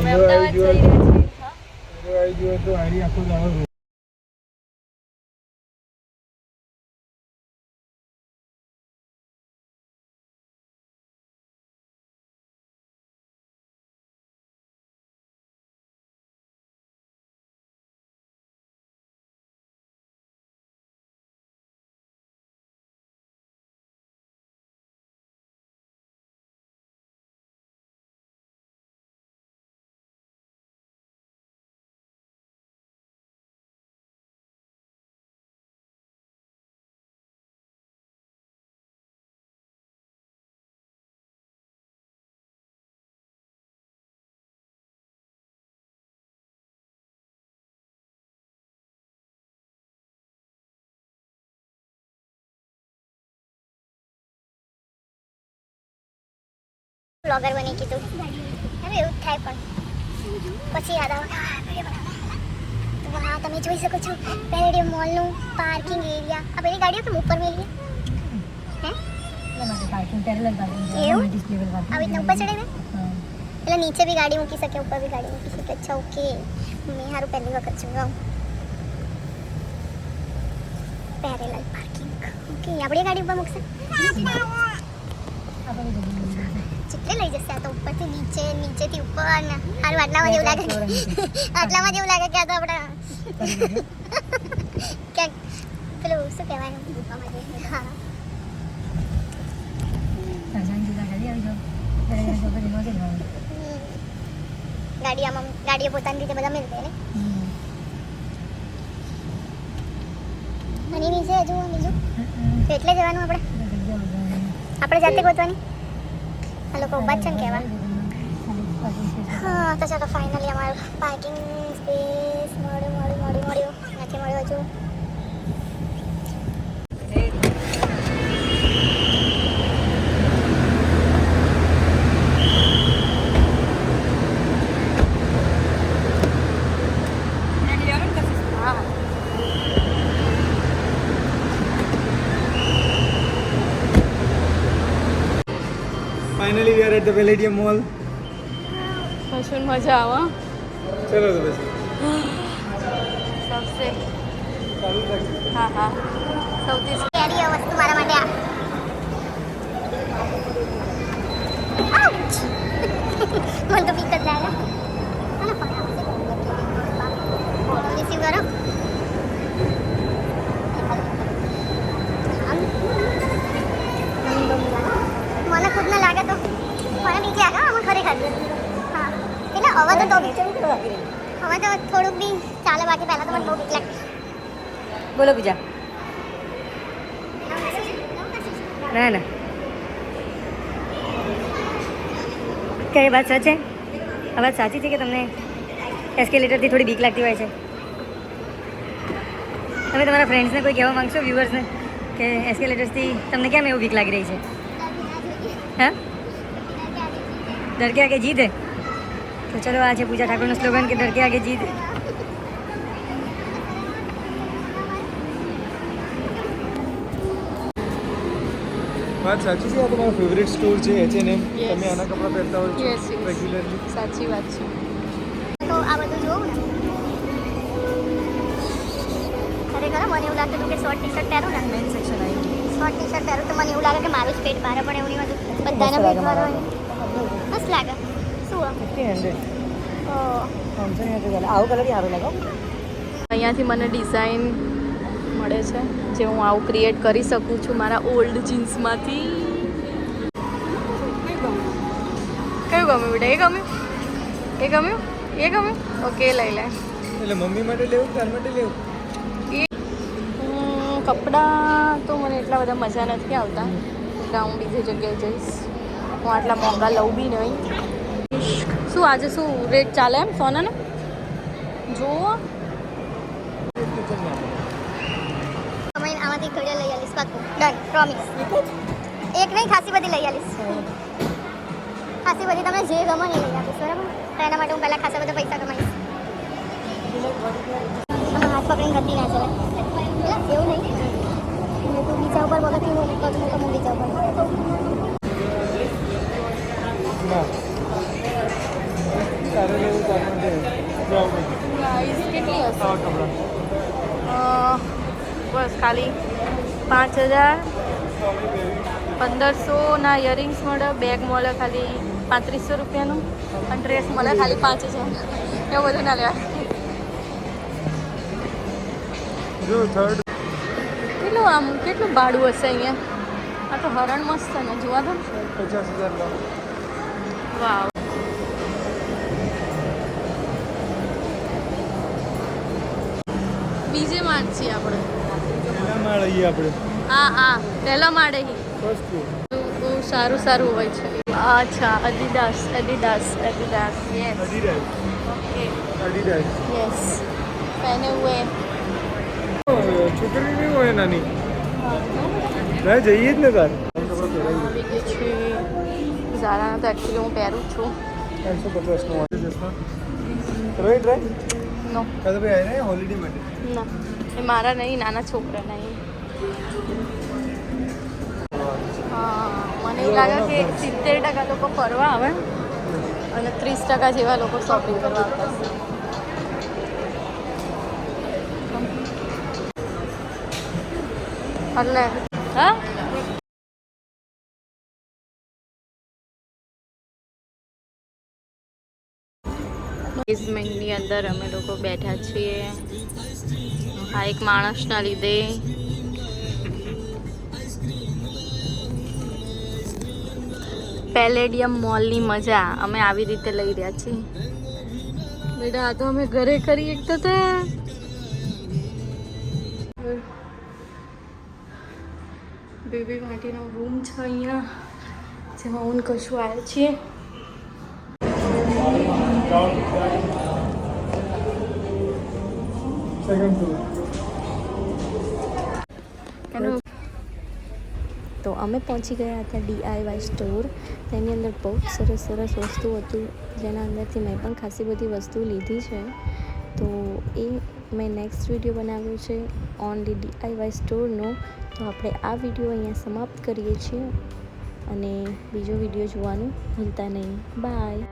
અમે અમદાવાદ જઈ રહ્યા છીએ. આવી ગયો તો આરી આખો દાડો ब्लॉगर बने की तो હવે એવું થાય પણ પછી યાદ આવે વિડિયો બનાવવા. તો વहाँ તમે જોઈ શકો છો પેરેડિયમ મોલનું પાર્કિંગ એરિયા. આ બધી ગાડીઓ કેમ ઉપર મેલી હે पार्किंग पेरेलल पार्किंग એવું डिस्प्ले पार्किंग આવી રીતના ઉપર ચડે ને એટલે નીચે બી ગાડી મૂકી શકે ઉપર બી ગાડી મૂકી શકે. અચ્છા ઓકે મેં હારું પહેલી વખત જોયું પેરેલલ પાર્કિંગ. ઓકે આપણે ગાડી ઉપર મૂકશે ચિત્ર લઈ જશે આ તો ઉપરથી નીચે નીચેથી ઉપર ને હારું આટલામાં જેવું લાગે આટલામાં જેવું લાગે કે આ તો આપણે ક્યાંક પેલું શું કહેવાય ગુફામાં જઈએ. હા ગાડીઓ પોતાની રીતે બધા મિલ જાય ને. અને નીચે હજુ બીજું તો એટલે જવાનું આપણે જાતે ગોતવાની. આ લોકો ઉભા જ છે ને કહેવા. હા તો ચાલો ફાઇનલી અમારું પાર્કિંગ સ્પેસ મળ્યું નથી મળ્યું હજુ. Finally we are at the Palladium mall. પછી મજા આવે चलो तो बस સબસે चालू રાખજો. હા હા સૌથી કેરી આ વસ્તુ મારા માટે આ આઉચ મને તો બીક જ લાગે. હાલો ફટાફટ રિસીવ કરો. મને ખુદને લાગે તો મને બીક લાગે આમાં ખરેખર. હા એટલે હવે તો થોડુંક બી ચાલે બાકી પહેલાં તો મને બહુ બીક લાગે. बोलो पूजा ना ना क्या ये बात सच है? આ વાત સાચી છે કે તમને એસ્કેલેટરથી થોડી બીક લાગતી હોય છે? તમે તમારા ફ્રેન્ડ્સને કોઈ કહેવા માંગશો, વ્યુઅર્સને, કે એસ્કેલેટર્સથી તમને કેમ એવું બીક લાગી રહી છે? હા, ડર કે આગે જીત હે. તો ચલો આ છે પૂજા ઠાકોરનું સ્લોગન કે ડર કે આગે જીત હે. વાત સાચી છે. આ તમારો ફેવરેટ સ્ટોર છે H&M. Yes. તમે આના કપડાં પહેરતા હોય છો Yes, yes. રેગ્યુલરલી. સાચી વાત છે. તો આ બધું જોઉં ને ખરેખર મને એવું લાગતું હતું કે શોર્ટ ટી શર્ટ પહેરું ને મેન સેક્શન આવી શોર્ટ ટી શર્ટ પહેરું તો મને એવું લાગે કે મારું જ પેટ બહાર પણ એવું નહીં હોતું. બધાને પેટ બહાર હોય મસ્ત લાગે. શું 1500 ઓહ 500 આવું કલર સારું લાગે. અહીંયાથી મને ડિઝાઇન મળે છે જે હું આવું ક્રિએટ કરી શકું છું મારા ઓલ્ડ જીન્સમાંથી. કયું ગમ્યું બેટા? એ ગમ્યું ઓકે લઈ લે. એટલે મમ્મી માટે લેવું તાર માટે લેવું? કપડાં તો મને એટલા બધા મજા નથી આવતા એટલે હું બીજી જગ્યાએ જઈશ. હું આટલા મોંઘા લઉં બી નહીં. શું આજે શું રેટ ચાલે એમ સોનાનો જુઓ? આમાંથી ઘડિયાળ લઈ આવીશ પાકું. Done promise. એક નહીં ખાસી બધી લઈ આવીશ. ખાસી બધી તમને જે ગમે એ લઈ આપીશ બરાબર. તો એના માટે હું પહેલાં ખાસા બધા પૈસા કમાઈશ. હાથ પકડીને ગતિ ના ચાલે એવું નહીં. તું બીજા ઉપર પગથિયું હું બીજા ઉપર ના તારે લેવું પ્રાઇસ કેટલી હશે બસ ખાલી 5,000 1500ના ઇયરિંગ્સ મળે, બેગ મળે ખાલી 3500 રૂપિયાનું અને ડ્રેસ મળે ખાલી 5000. એવું બધું ના લેવાય. કેટલું ભાડું હશે અહીંયા? આ તો હરણ મસ્ત ને જોવા દો. 50,000. વાવ. બીજે માળ છીએ આપણે. હા પહેલા માળે બહુ સારું હોય છે. અચ્છા એડિડાસ યસ ઓકે યસ પહેને હુએ. છોકરી નહીં હોય નાની ના જઈએ જ ને તાર આવી ગઈ છે ઝારાના. તો એકચ્યુઅલી હું પહેરું જ છું. 150 રાઈટ નો કાલે ભાઈ આવીને હોલિડે માટે ના એ મારા નહીં, નાના છોકરા નહીં. હા મને એવું લાગે કે 70% લોકો ફરવા આવે અને 30% જેવા લોકો શોપિંગ કરવા આવતા હશે. એટલે હા બેઝમેન્ટની અંદર અમે લોકો બેઠા છીએ આ એક માણસના લીધે. પેલેડિયમ મોલની મજા અમે આવી રીતે લઈ રહ્યા છીએ. બેટા આ તો અમે ઘરે કરી એકતા હતા. બેબી માટેનો રૂમ છે અહીંયા જેમાં હું કશું આવ્યા છીએ. તો અમે પહોંચી ગયા હતા DIY સ્ટોર. તેની અંદર બહુ સરસ વસ્તુ હતું જેના અંદરથી મેં પણ ખાસી બધી વસ્તુ લીધી છે. તો એ મેં નેક્સ્ટ વિડીયો બનાવ્યો છે ઓનલી DIY સ્ટોરનો. તો આપણે આ વિડીયો અહીંયા સમાપ્ત કરીએ છીએ અને બીજો વિડીયો જોવાનું ભૂલતા નહીં. બાય.